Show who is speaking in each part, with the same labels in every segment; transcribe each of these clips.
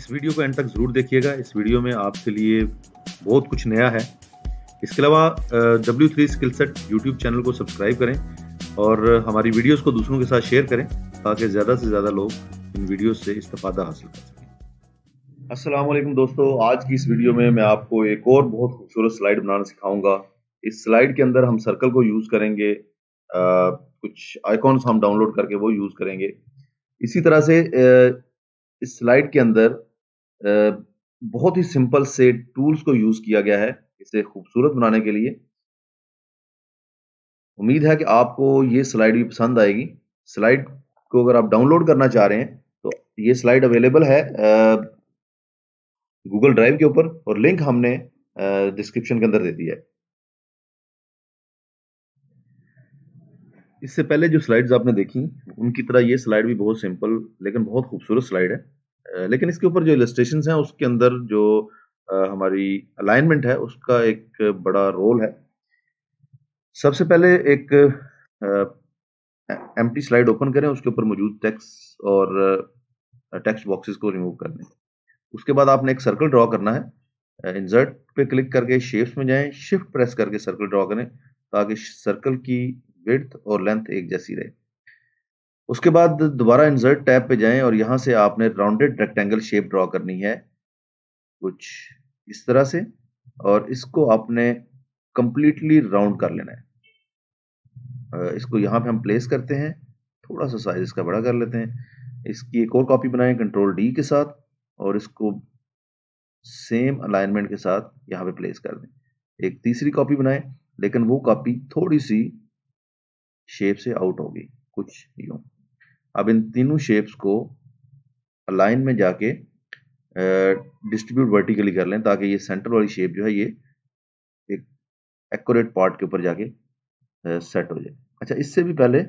Speaker 1: इस वीडियो को एंड तक ज़रूर देखिएगा। इस वीडियो में आपके लिए बहुत कुछ नया है। इसके अलावा W3 skill set YouTube channel को सब्सक्राइब करें और हमारी वीडियोस को दूसरों के साथ शेयर करें ताकि ज़्यादा से ज़्यादा लोग इन वीडियोस से इस्तेफादा हासिल कर सकें। अस्सलाम वालेकुम दोस्तों, आज की इस वीडियो में मैं आपको एक और बहुत खूबसूरत स्लाइड बनाना सिखाऊंगा। इस स्लाइड के अंदर हम सर्कल को यूज़ करेंगे, कुछ आइकॉन्स हम डाउनलोड करके वो यूज़ करेंगे। इसी तरह से इस स्लाइड के अंदर बहुत ही सिंपल से टूल्स को यूज़ किया गया है इसे खूबसूरत बनाने के लिए। उम्मीद है कि आपको ये स्लाइड भी पसंद आएगी। स्लाइड को अगर आप डाउनलोड करना चाह रहे हैं तो ये स्लाइड अवेलेबल है गूगल ड्राइव के ऊपर और लिंक हमने डिस्क्रिप्शन के अंदर दे दिया है। इससे पहले जो स्लाइड्स आपने देखी उनकी तरह ये स्लाइड भी बहुत सिंपल लेकिन बहुत खूबसूरत स्लाइड है। लेकिन इसके ऊपर जो इलस्ट्रेशंस हैं उसके अंदर जो हमारी अलाइनमेंट है उसका एक बड़ा रोल है। सबसे पहले एक एम्प्टी स्लाइड ओपन करें, उसके ऊपर मौजूद टेक्स्ट और टेक्स्ट बॉक्सेस को रिमूव कर दें। उसके बाद आपने एक सर्कल ड्रॉ करना है। इंसर्ट पे क्लिक करके शेप्स में जाएं, शिफ्ट प्रेस करके सर्कल ड्रॉ करें ताकि सर्कल की विड्थ और लेंथ एक जैसी रहे। उसके बाद दोबारा इंसर्ट टैब पे जाएं और यहाँ से आपने राउंडेड रेक्टेंगल शेप ड्रॉ करनी है कुछ इस तरह से, और इसको आपने कंप्लीटली राउंड कर लेना है। इसको यहाँ पे हम प्लेस करते हैं, थोड़ा सा साइज इसका बड़ा कर लेते हैं। इसकी एक और कॉपी बनाएं कंट्रोल D के साथ और इसको सेम अलाइनमेंट के साथ यहाँ पे प्लेस कर दें। एक तीसरी कॉपी बनाएं लेकिन वो कॉपी थोड़ी सी शेप से आउट होगी कुछ यूं। अब इन तीनों शेप्स को अलाइन में जाके डिस्ट्रीब्यूट वर्टिकली कर लें ताकि ये सेंटर वाली शेप जो है ये एक एक्यूरेट पार्ट के ऊपर जाके सेट हो जाए। अच्छा, इससे भी पहले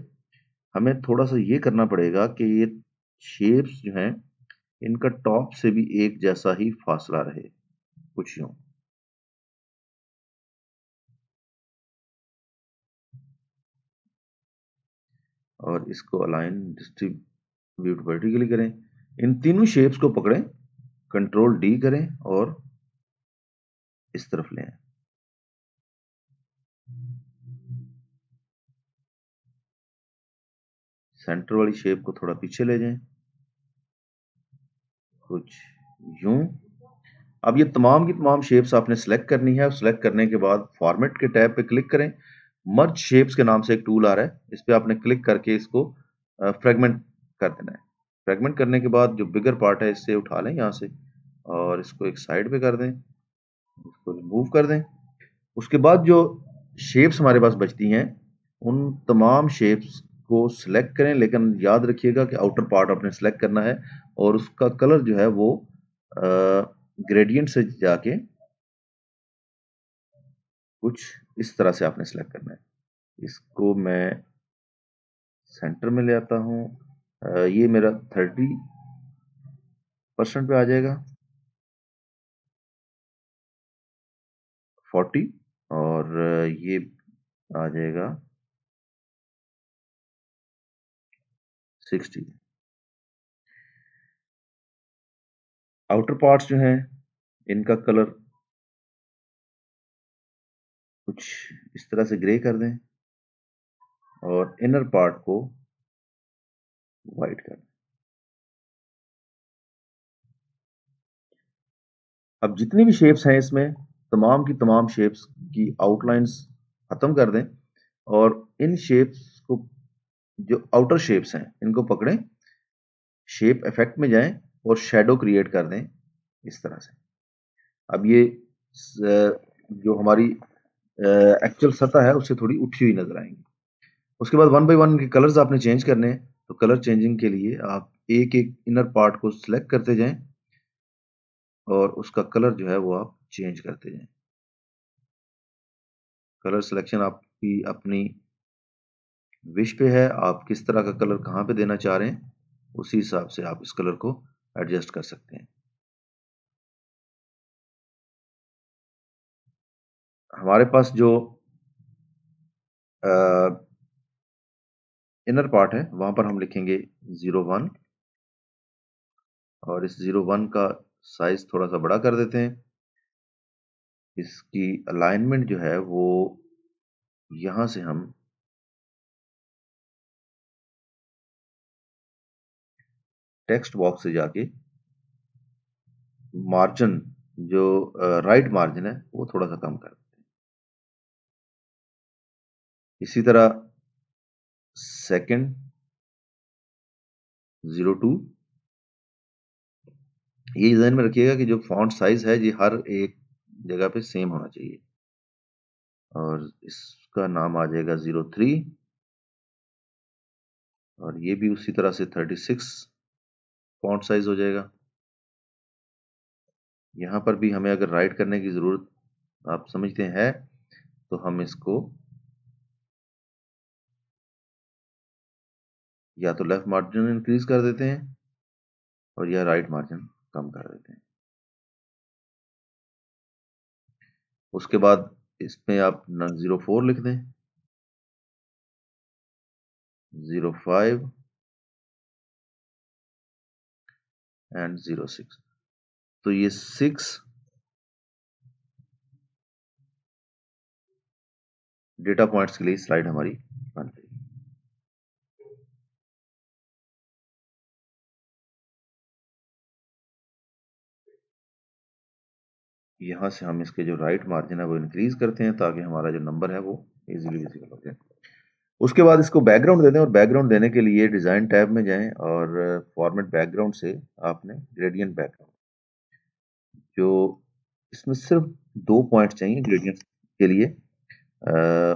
Speaker 1: हमें थोड़ा सा ये करना पड़ेगा कि ये शेप्स जो हैं इनका टॉप से भी एक जैसा ही फासला रहे कुछ यूं। और इसको अलाइन डिस्ट्रीब्यूट वर्टिकली करें। इन तीनों शेप्स को पकड़ें, कंट्रोल D करें और इस तरफ लें। सेंटर वाली शेप को थोड़ा पीछे ले जाएं कुछ यूं। अब ये तमाम की तमाम शेप्स आपने सेलेक्ट करनी है और सेलेक्ट करने के बाद फॉर्मेट के टैब पे क्लिक करें। मर्ज शेप्स के नाम से एक टूल आ रहा है, इस पे आपने क्लिक करके इसको फ्रेगमेंट कर देना है। फ्रेगमेंट करने के बाद जो बिगर पार्ट है इससे उठा लें यहाँ से और इसको एक साइड पे कर दें, इसको रिमूव कर दें। उसके बाद जो शेप्स हमारे पास बचती हैं उन तमाम शेप्स को सिलेक्ट करें, लेकिन याद रखिएगा कि आउटर पार्ट आपने सेलेक्ट करना है और उसका कलर जो है वो ग्रेडियंट से जाके कुछ इस तरह से आपने सेलेक्ट करना है। इसको मैं सेंटर में ले आता हूँ। ये मेरा 30% पे आ जाएगा, 40 और ये आ जाएगा 60। आउटर पार्ट्स जो हैं इनका कलर कुछ इस तरह से ग्रे कर दें और इनर पार्ट को वाइट कर दें। अब जितनी भी शेप्स हैं इसमें तमाम की तमाम शेप्स की आउटलाइंस खत्म कर दें और इन शेप्स को, जो आउटर शेप्स हैं इनको पकड़ें, शेप इफेक्ट में जाएं और शेडो क्रिएट कर दें इस तरह से। अब ये जो हमारी एक्चुअल सतह है उससे थोड़ी उठी हुई नजर आएंगी। उसके बाद 1 बाय 1 के कलर्स आपने चेंज करने हैं, तो कलर चेंजिंग के लिए आप एक एक इनर पार्ट को सिलेक्ट करते जाएं और उसका कलर जो है वो आप चेंज करते जाएं। कलर सिलेक्शन आपकी अपनी विश पे है, आप किस तरह का कलर कहाँ पे देना चाह रहे हैं उसी हिसाब से आप इस कलर को एडजस्ट कर सकते हैं। हमारे पास जो इनर पार्ट है वहां पर हम लिखेंगे 01 और इस 01 का साइज थोड़ा सा बड़ा कर देते हैं। इसकी अलाइनमेंट जो है वो यहां से हम टेक्स्ट बॉक्स से जाके मार्जिन जो राइट मार्जिन है वो थोड़ा सा कम कर देते हैं। इसी तरह सेकंड 02, ये ध्यान में रखिएगा कि जो फॉन्ट साइज है ये हर एक जगह पे सेम होना चाहिए। और इसका नाम आ जाएगा 03 और ये भी उसी तरह से 36 फॉन्ट साइज हो जाएगा। यहाँ पर भी हमें अगर राइट करने की ज़रूरत आप समझते हैं तो हम इसको या तो लेफ्ट मार्जिन इंक्रीज कर देते हैं और या राइट मार्जिन कम कर देते हैं। उसके बाद इसमें आप 04 लिख दें, 05 एंड 06। तो ये 6 डेटा पॉइंट्स के लिए स्लाइड हमारी बन गई। यहाँ से हम इसके जो राइट मार्जिन है वो इंक्रीज करते हैं ताकि हमारा जो नंबर है वो इजीली विजिबल हो जाए। उसके बाद इसको बैकग्राउंड देते हैं और बैकग्राउंड देने के लिए डिज़ाइन टैब में जाएं और फॉर्मेट बैकग्राउंड से आपने ग्रेडियंट बैकग्राउंड, जो इसमें सिर्फ 2 पॉइंट चाहिए ग्रेडियंट के लिए,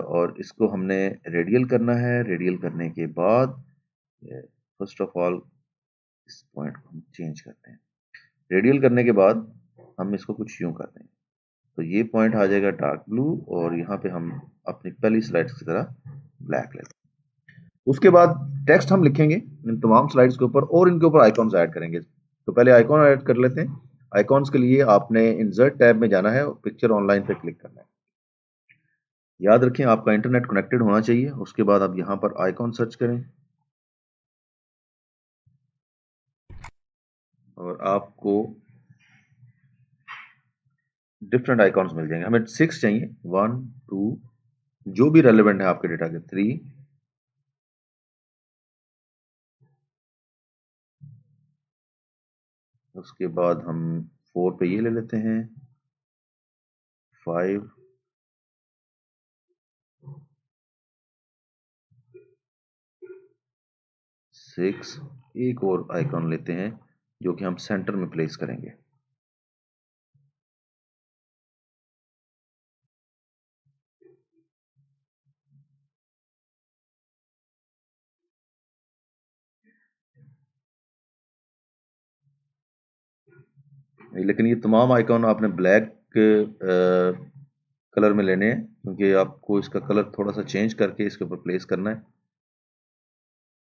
Speaker 1: और इसको हमने रेडियल करना है। रेडियल करने के बाद फर्स्ट ऑफ ऑल इस पॉइंट को हम चेंज करते हैं। रेडियल करने के बाद हम इसको कुछ यूं करते हैं तो ये पॉइंट आ जाएगा डार्क ब्लू और यहाँ पे हम अपनी पहली स्लाइड्स की तरह ब्लैक लेते हैं। उसके बाद टेक्स्ट हम लिखेंगे इन तमाम स्लाइड्स के ऊपर और इनके ऊपर आइकॉन्स ऐड करेंगे। तो पहले आइकॉन ऐड कर लेते हैं। आइकॉन्स के लिए आपने इंसर्ट टैब में जाना है और पिक्चर ऑनलाइन पे क्लिक करना है। याद रखें आपका इंटरनेट कनेक्टेड होना चाहिए। उसके बाद आप यहाँ पर आइकॉन सर्च करें और आपको डिफरेंट आइकॉन्स मिल जाएंगे। हमें 6 चाहिए, 1 2 जो भी रेलेवेंट है आपके डेटा के, 3 उसके बाद हम 4 पे ये ले लेते हैं, 5 6 एक और आइकॉन लेते हैं जो कि हम सेंटर में प्लेस करेंगे। लेकिन ये तमाम आइकॉन आपने ब्लैक कलर में लेने हैं क्योंकि आपको इसका कलर थोड़ा सा चेंज करके इसके ऊपर प्लेस करना है।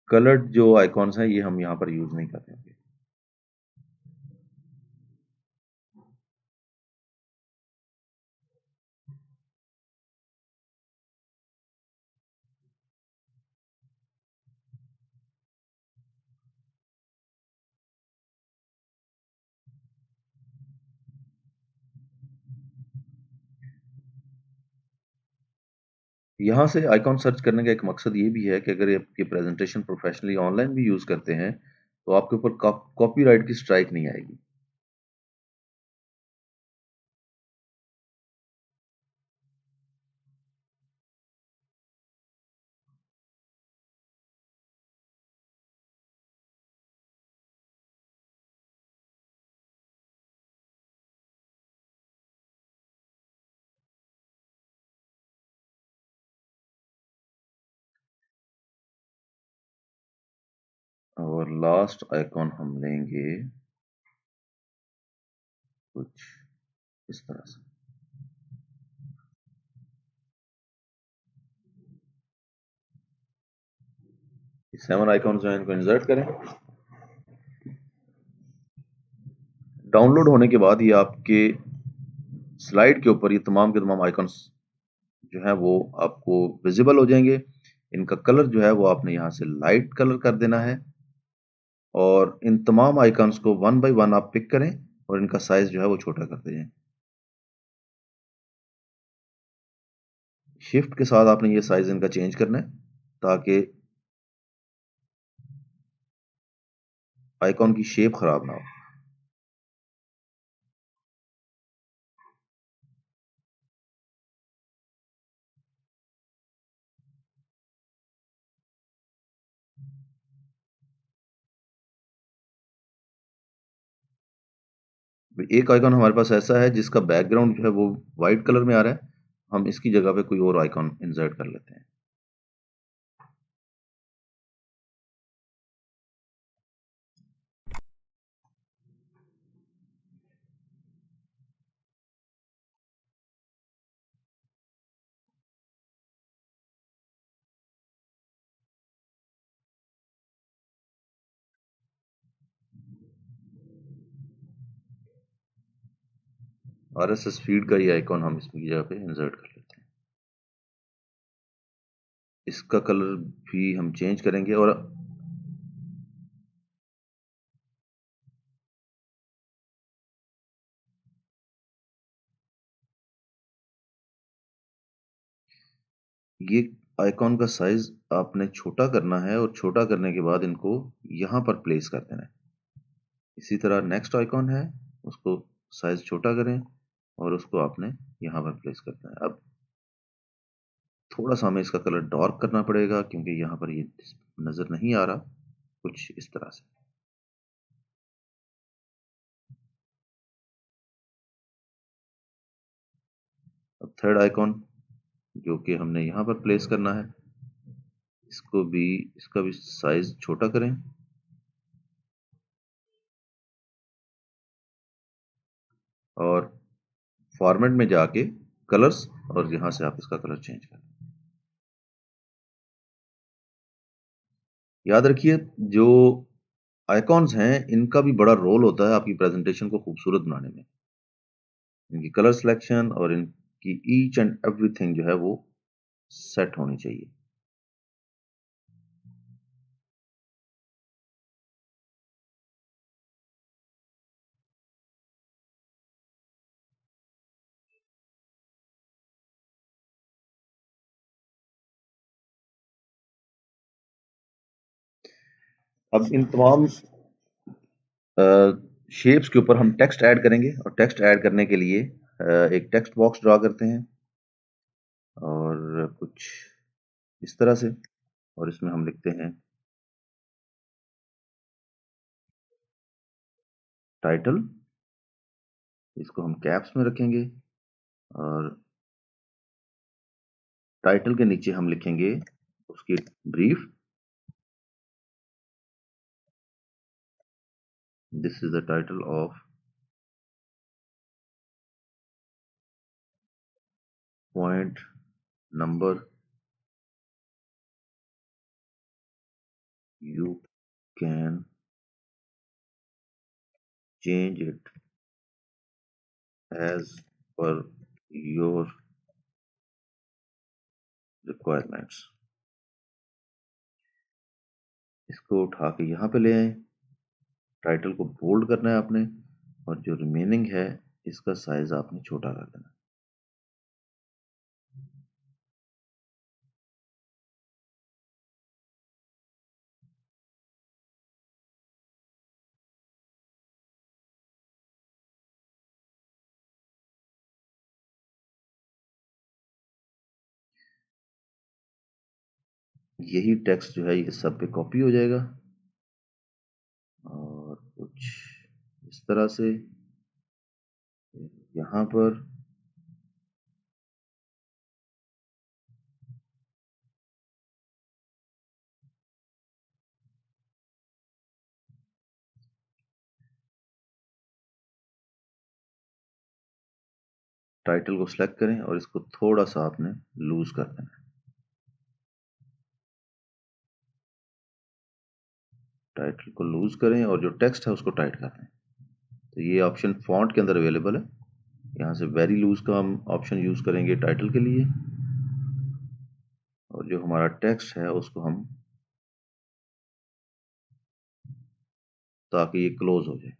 Speaker 1: कलर्ड जो आइकॉन्स हैं ये हम यहाँ पर यूज नहीं करेंगे। यहाँ से आइकॉन सर्च करने का एक मकसद ये भी है कि अगर आपकी प्रेजेंटेशन प्रोफेशनली ऑनलाइन भी यूज करते हैं तो आपके ऊपर कॉपीराइट की स्ट्राइक नहीं आएगी। और लास्ट आइकॉन हम लेंगे कुछ इस तरह से। ये 7 आइकॉन जो है इनको इंसर्ट करें। डाउनलोड होने के बाद ये आपके स्लाइड के ऊपर ये तमाम के तमाम आइकॉन्स जो है वो आपको विजिबल हो जाएंगे। इनका कलर जो है वो आपने यहाँ से लाइट कलर कर देना है और इन तमाम आइकॉन्स को वन बाय वन आप पिक करें और इनका साइज जो है वो छोटा करते जाएं। शिफ्ट के साथ आपने ये साइज इनका चेंज करना है ताकि आइकॉन की शेप खराब ना हो। एक आइकॉन हमारे पास ऐसा है जिसका बैकग्राउंड जो है वो वाइट कलर में आ रहा है, हम इसकी जगह पे कोई और आइकॉन इंसर्ट कर लेते हैं। RSS फीड का ये आइकॉन हम इसकी जगह पे इंसर्ट कर लेते हैं। इसका कलर भी हम चेंज करेंगे और ये आइकॉन का साइज आपने छोटा करना है और छोटा करने के बाद इनको यहां पर प्लेस कर देना है। इसी तरह नेक्स्ट आइकॉन है, उसको साइज छोटा करें और उसको आपने यहां पर प्लेस करना है। अब थोड़ा सा हमें इसका कलर डार्क करना पड़ेगा क्योंकि यहाँ पर ये नजर नहीं आ रहा, कुछ इस तरह से। अब थर्ड आइकॉन जो कि हमने यहाँ पर प्लेस करना है, इसको भी इसका भी साइज छोटा करें और फॉर्मेट में जाके कलर्स और यहाँ से आप इसका कलर चेंज करें। याद रखिए जो आइकॉन्स हैं इनका भी बड़ा रोल होता है आपकी प्रेजेंटेशन को खूबसूरत बनाने में। इनकी कलर सिलेक्शन और इनकी ईच एंड एवरीथिंग जो है वो सेट होनी चाहिए। अब इन तमाम शेप्स के ऊपर हम टेक्स्ट ऐड करेंगे और टेक्स्ट ऐड करने के लिए एक टेक्स्ट बॉक्स ड्रा करते हैं और कुछ इस तरह से, और इसमें हम लिखते हैं टाइटल। इसको हम कैप्स में रखेंगे और टाइटल के नीचे हम लिखेंगे उसकी brief. This is the title of point number you can change it as per your requirements। इसको उठा के यहाँ पे ले आए, टाइटल को बोल्ड करना है आपने और जो रिमेनिंग है इसका साइज आपने छोटा कर देना। यही टेक्स्ट जो है ये सब पे कॉपी हो जाएगा और कुछ इस तरह से यहाँ पर टाइटल को सिलेक्ट करें और इसको थोड़ा सा आपने लूज कर देना है। टाइटल को लूज करें और जो टेक्स्ट है उसको टाइट कर दें। तो ये ऑप्शन फॉन्ट के अंदर अवेलेबल है। यहाँ से वेरी लूज का हम ऑप्शन यूज करेंगे टाइटल के लिए और जो हमारा टेक्स्ट है उसको हम, ताकि ये क्लोज हो जाए।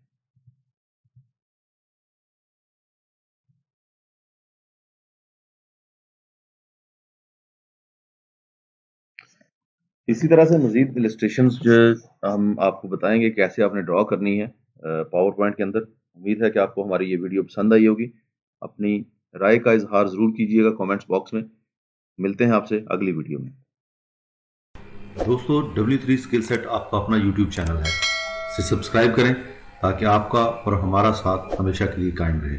Speaker 1: इसी तरह से मज़ीद इलस्ट्रेशंस जो हम आपको बताएंगे कैसे आपने ड्रॉ करनी है पावर पॉइंट के अंदर। उम्मीद है कि आपको हमारी ये वीडियो पसंद आई होगी। अपनी राय का इजहार ज़रूर कीजिएगा कमेंट्स बॉक्स में। मिलते हैं आपसे अगली वीडियो में। दोस्तों, W3 स्किल सेट आपका अपना यूट्यूब चैनल है, इसे सब्सक्राइब करें ताकि आपका और हमारा साथ हमेशा के लिए कायम रहे।